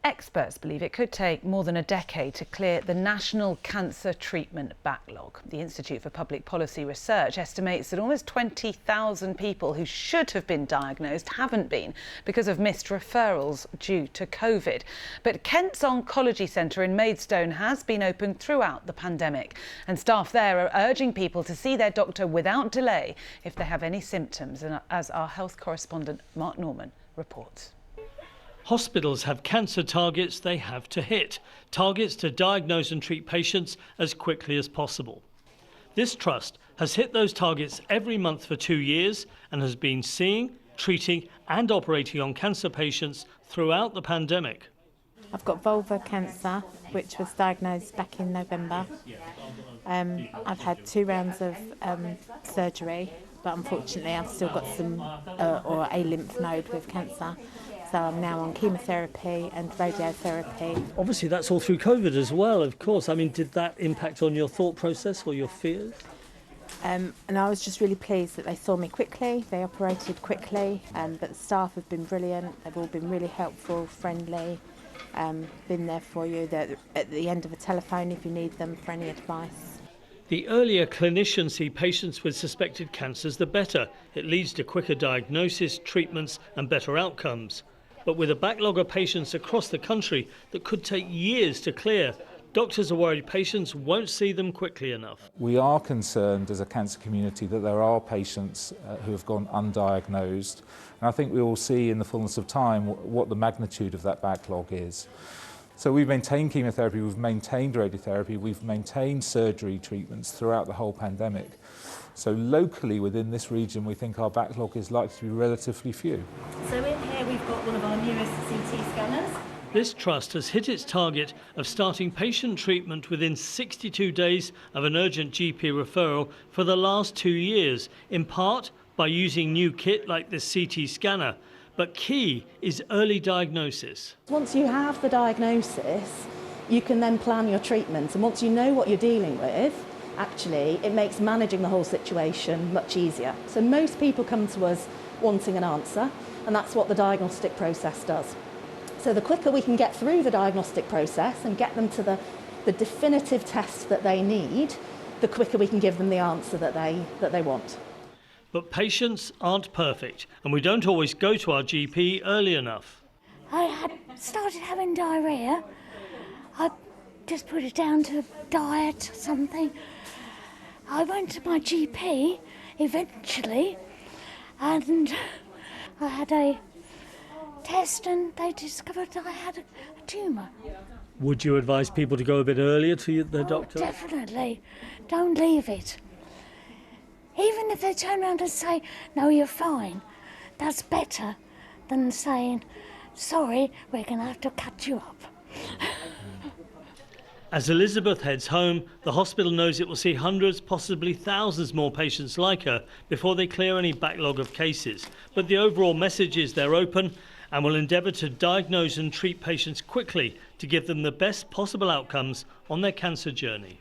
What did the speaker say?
Experts believe it could take more than a decade to clear the national cancer treatment backlog. The Institute for Public Policy Research estimates that almost 20,000 people who should have been diagnosed haven't been because of missed referrals due to COVID. But Kent's Oncology Centre in Maidstone has been open throughout the pandemic, and staff there are urging people to see their doctor without delay if they have any symptoms, as our health correspondent Mark Norman reports. Hospitals have cancer targets they have to hit, targets to diagnose and treat patients as quickly as possible. This trust has hit those targets every month for 2 years and has been seeing, treating and operating on cancer patients throughout the pandemic. I've got vulvar cancer, which was diagnosed back in November. I've had 2 rounds of surgery, but unfortunately I've still got a lymph node with cancer. So I'm now on chemotherapy and radiotherapy. Obviously that's all through COVID as well, of course. I mean, did that impact on your thought process or your fears? And I was just really pleased that they saw me quickly, they operated quickly, but the staff have been brilliant. They've all been really helpful, friendly, been there for you. They're at the end of a telephone if you need them for any advice. The earlier clinicians see patients with suspected cancers, the better. It leads to quicker diagnosis, treatments and better outcomes. But with a backlog of patients across the country that could take years to clear, doctors are worried patients won't see them quickly enough. We are concerned as a cancer community that there are patients who have gone undiagnosed, and I think we will see in the fullness of time what the magnitude of that backlog is. So we've maintained chemotherapy, we've maintained radiotherapy, we've maintained surgery treatments throughout the whole pandemic. So locally within this region we think our backlog is likely to be relatively few. So in here we've got one of our newest CT scanners. This trust has hit its target of starting patient treatment within 62 days of an urgent GP referral for the last 2 years, in part by using new kit like this CT scanner. But key is early diagnosis. Once you have the diagnosis, you can then plan your treatment. And once you know what you're dealing with, actually, it makes managing the whole situation much easier. So most people come to us wanting an answer, and that's what the diagnostic process does. So the quicker we can get through the diagnostic process and get them to the definitive test that they need, the quicker we can give them the answer that they want. But patients aren't perfect, and we don't always go to our GP early enough. I had started having diarrhoea. I just put it down to diet or something. I went to my GP eventually, and I had a test and they discovered I had a tumour. Would you advise people to go a bit earlier to their doctor? Definitely. Don't leave it. Even if they turn around and say, no, you're fine, that's better than saying, sorry, we're going to have to cut you up. As Elizabeth heads home, the hospital knows it will see hundreds, possibly thousands more patients like her before they clear any backlog of cases. But the overall message is they're open and will endeavour to diagnose and treat patients quickly to give them the best possible outcomes on their cancer journey.